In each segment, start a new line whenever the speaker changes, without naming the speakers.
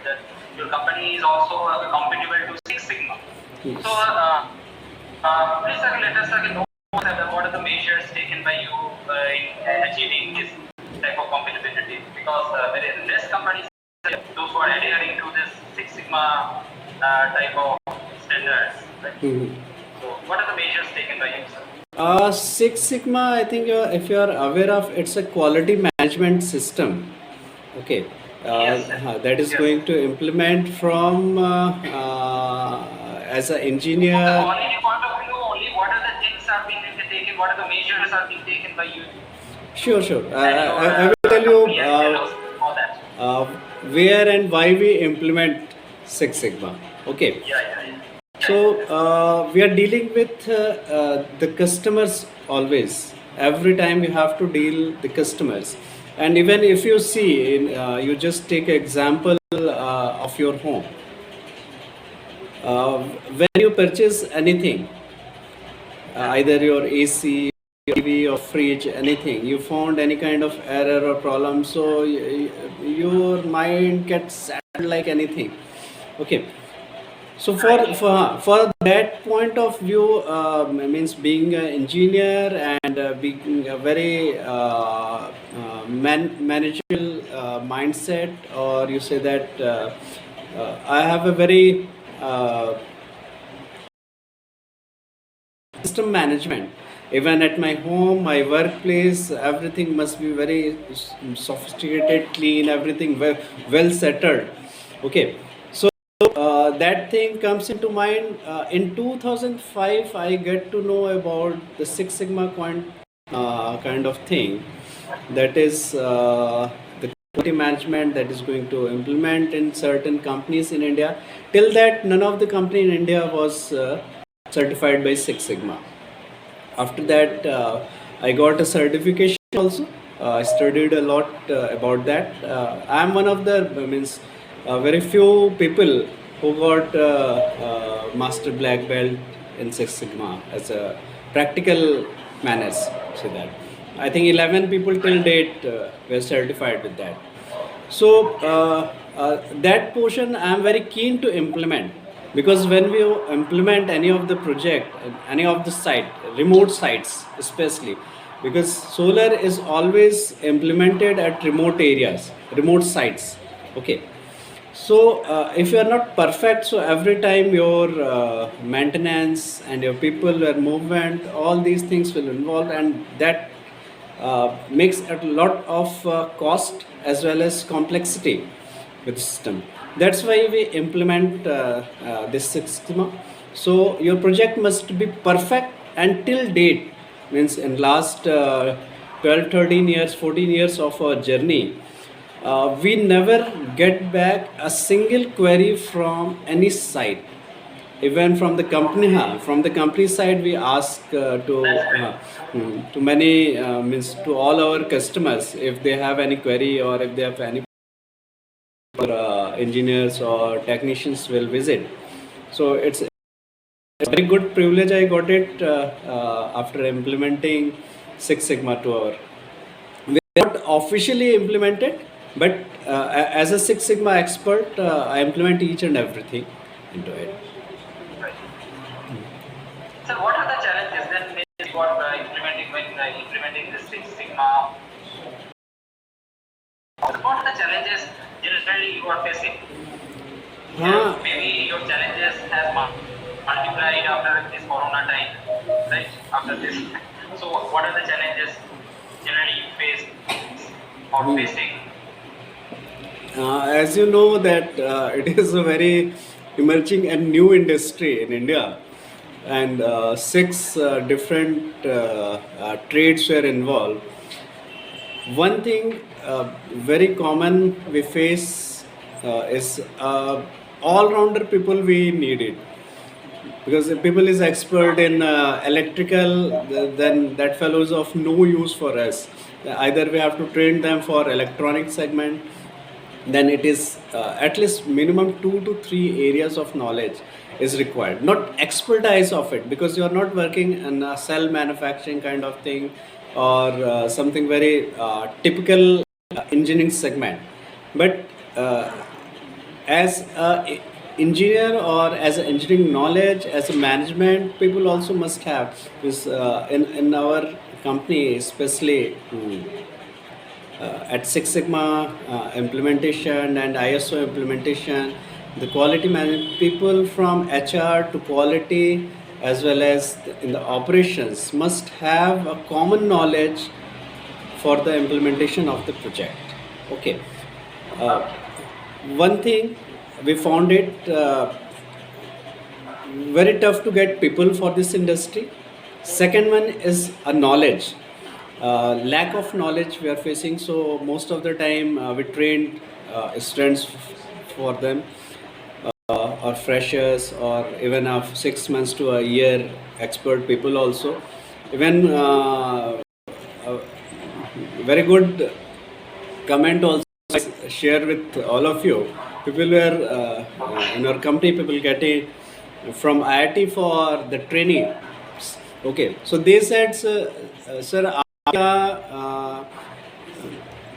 that your company is also compatible to Six Sigma.
Yes.
So, please let us know what are the measures taken by you in achieving this type of compatibility, because there is less companies those who are adhering to this Six Sigma type of standards. Right? So, what are the measures taken by you, sir?
Six Sigma, I think if you are aware of, it's a quality management system. Okay.
Yes,
That is
yes.
going to implement from as an
From the
engineer.
quality point of view, only what are the things are being taken, what are the measures are being taken by you?
Sure. I
And
will tell you
company and tell us all that.
where and why we implement Six Sigma. Okay.
Yeah.
So we are dealing with the customers always. Every time you have to deal the customers, and even if you see, you just take an example of your home. When you purchase anything, either your AC, TV, or fridge, anything, you found any kind of error or problem, so your mind gets sad like anything. Okay. So for that point of view, means being an engineer and being a very managerial mindset, or you say that I have a very system management. Even at my home, my workplace, everything must be very sophisticated, clean, everything well settled. Okay. So that thing comes into mind. In 2005, I get to know about the Six Sigma kind of thing. That is the quality management that is going to implement in certain companies in India. Till that, none of the company in India was certified by Six Sigma. After that, I got a certification also. I studied a lot about that. I am one of the very few people who got master black belt in Six Sigma as a practical manners. Say that. I think 11 people till date were certified with that. So that portion I am very keen to implement, because when we implement any of the project, any of the site, remote sites especially, because solar is always implemented at remote areas, remote sites. Okay. So if you are not perfect, so every time your maintenance and your people, your movement, all these things will involve, and that makes a lot of cost as well as complexity with the system. That's why we implement this system. So your project must be perfect until date, means in last 12, 13 years, 14 years of our journey. We never get back a single query from any site. Even from the company side, we ask to many means to all our customers, if they have any query or if they have any engineers or technicians will visit. So it's a very good privilege I got it after implementing Six Sigma to our. We are not officially implemented, but as a Six Sigma expert, I implement each and everything into it.
Right. So, what are the challenges then you got implementing this Six Sigma? What are the challenges generally you are facing? Maybe your challenges has multiplied after this corona time, right? After this. So, what are the challenges generally you face or facing?
As you know that it is a very emerging and new industry in India, and six different trades were involved. One thing very common we face is all-rounder people we needed, because if people is expert in electrical, then that fellow is of no use for us. Either we have to train them for electronic segment, then it is at least minimum 2 to 3 areas of knowledge is required, not expertise of it, because you are not working in a cell manufacturing kind of thing, or something very typical engineering segment. But as a engineer or as an engineering knowledge, as a management, people also must have this in our company, especially at Six Sigma implementation and ISO implementation, the quality management people from HR to quality as well as in the operations must have a common knowledge for the implementation of the project. Okay. Uh, One thing we found it very tough to get people for this industry. Second one is a knowledge. Lack of knowledge we are facing. So most of the time we train students for them or freshers or even of 6 months to a year expert people also. Even uh, very good comment also I share with all of you. People were in our company, people getting from IIT for the training. Okay, so they said, sir, आपका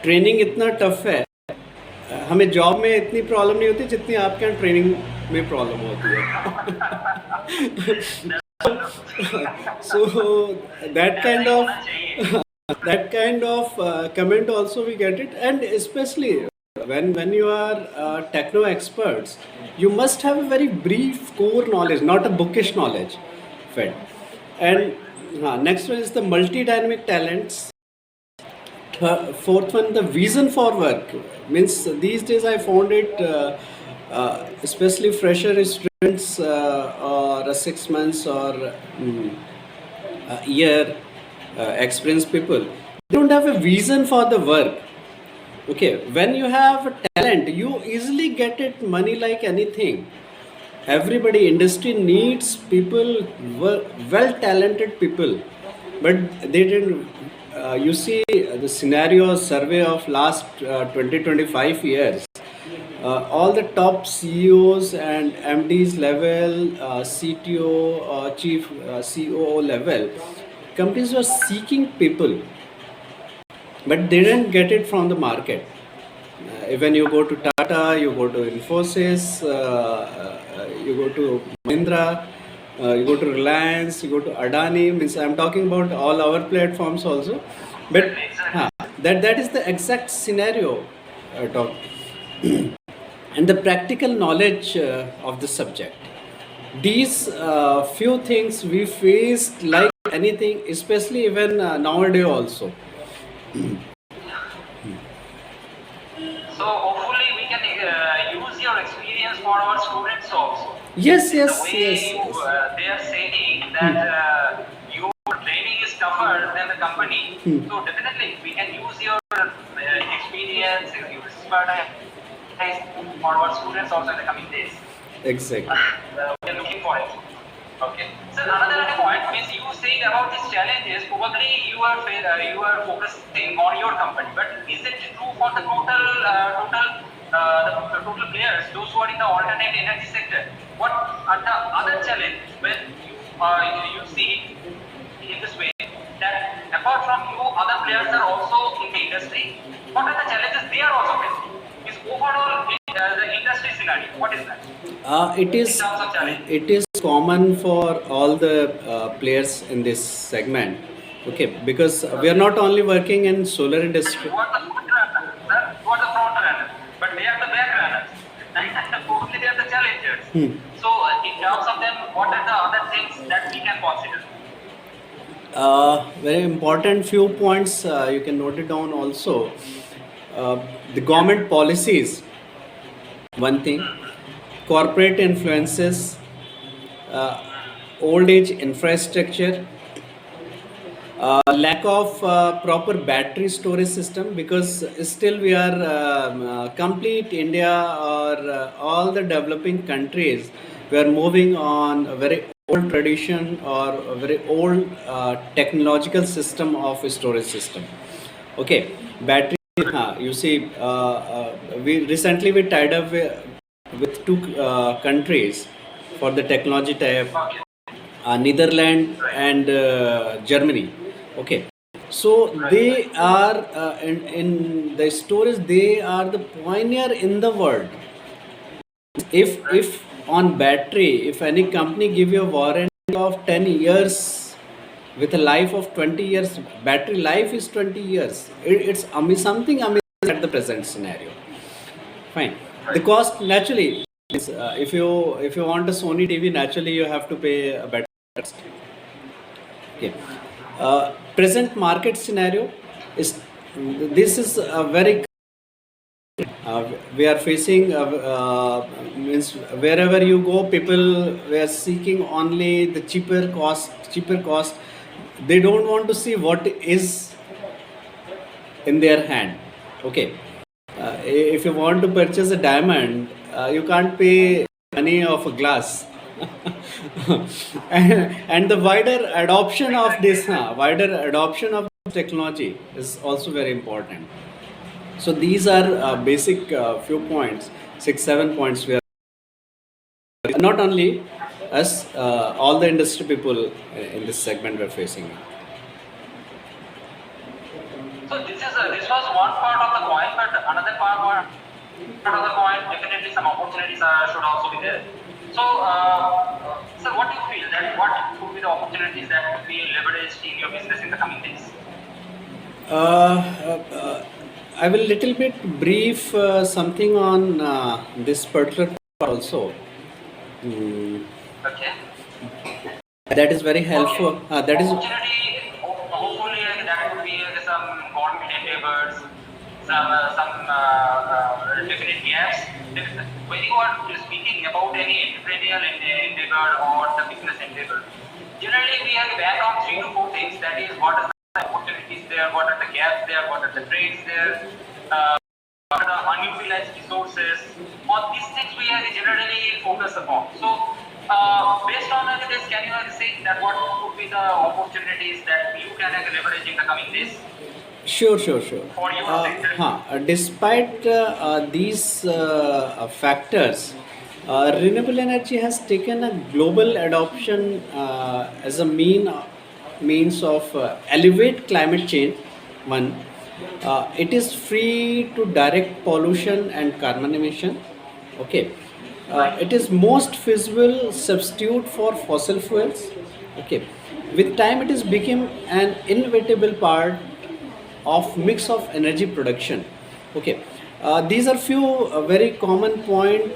training इतना tough है, हमें job में इतनी problem नहीं होती जितनी आपके यहाँ ट्रेनिंग में प्रॉब्लम होती है. So that kind of that kind of comment also we get it, and especially when you are techno experts, you must have a very brief core knowledge, not a bookish knowledge fed. And next one is the multi-dynamic talents. Fourth one, the vision for work. Means these days I found it, especially fresher students or 6 months or a year experienced people, they don't have a vision for the work. Okay, when you have talent, you easily get it money like anything. Everybody, industry needs people, well talented people, but they didn't. You see the scenario survey of last 20-25 years. All the top CEOs and MDs level, CTO, chief COO level, companies were seeking people, but they didn't get it from the market. When you go to Tata, you go to Infosys, you go to Mahindra, you go to Reliance, you go to Adani. Means I'm talking about all our platforms also, but that is the exact scenario. Talk. And the practical knowledge of the subject. These few things we faced like anything, especially even nowadays also.
So hopefully we can use your experience for our students also.
Yes,
The
yes,
way
yes,
you,
yes.
they are saying that your training is tougher than the company. So definitely we can use your experience, your expertise for our students also in the coming days.
Exactly.
We are looking for it. Okay. So another point means you saying about these challenges. Probably you are focusing on your company, but is it true for the the total players, those who are in the alternate energy sector? What are the other challenges when you see in this way that apart from you, other players are also in the industry? What are the challenges they are also facing? Is overall the industry scenario? What is that?
It
In
is
terms of challenge.
it is common for all the players in this segment. Okay, because we are not only working in solar industry.
You are the front runner, sir. You are the front runner, but they are the back runners, and probably they are the challengers. So, in terms of them, what are the other things that we can consider?
Very important few points you can note it down also. The government policies, one thing, corporate influences, uh, old age infrastructure, lack of proper battery storage system, because still we are complete India or all the developing countries, we are moving on a very old tradition or a very old technological system of storage system. Okay, battery. You see, we recently we tied up with two countries for the technology tie-up,
Okay.
Netherlands and Germany. Okay, so they are in the storage. They are the pioneer in the world. If on battery, if any company give you a warranty of 10 years with a life of 20 years, battery life is 20 years. It's something amazing at the present scenario. Fine. The cost naturally is, if you want a Sony TV, naturally you have to pay a better cost. Okay. Present market scenario is, this is a very, we are facing, means wherever you go, people were seeking only the cheaper cost. They don't want to see what is in their hand. Okay. If you want to purchase a diamond, you can't pay money of a glass. And the wider adoption of this technology is also very important. So these are basic few points, 6 7 points. We are not only us, all the industry people in this segment were facing.
So this was one part of the coin, but another part of the coin, definitely some opportunities should also be there. So, sir, what do you feel that what could be the opportunities that could be leveraged in your business in the coming days?
I will little bit brief something on this particular part also.
Okay.
That is very helpful. That is
Opportunity, hopefully that could be some government endeavors, some definite gaps. When you are speaking about any entrepreneurial endeavor or the business endeavor, generally we are back on 3 to 4 things. That is, what are the opportunities there, what are the gaps there, what are the trades there, what are the unutilized resources. On these things we are generally focus upon. So, based on this, can you say that what would be the opportunities that you can leverage in the coming days?
Sure.
For your sector?
Despite these factors, renewable energy has taken a global adoption as a means of elevate climate change. One, it is free to direct pollution and carbon emission. Okay. It is most feasible substitute for fossil fuels. Okay. With time, it has become an inevitable part of mix of energy production. Okay. These are few very common point,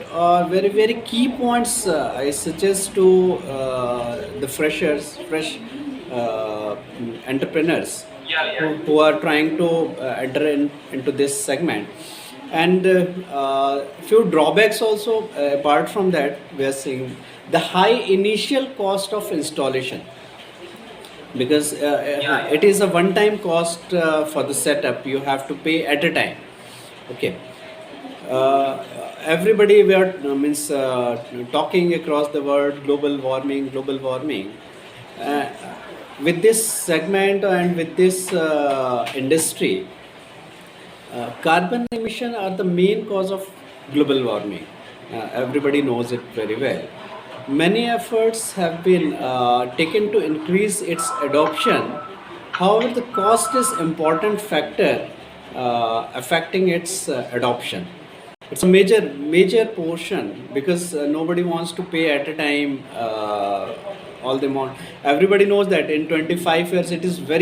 very key points I suggest to the fresh entrepreneurs who are trying to enter into this segment. And few drawbacks also, apart from that, we are seeing the high initial cost of installation, because it is a one time cost for the setup. You have to pay at a time. Okay. Everybody, we are talking across the world, global warming. With this segment and with this industry, carbon emission are the main cause of global warming. Everybody knows it very well. Many efforts have been taken to increase its adoption. However, the cost is important factor affecting its adoption. It's a major portion, because nobody wants to pay at a time all the amount. Everybody knows that in 25 years it is very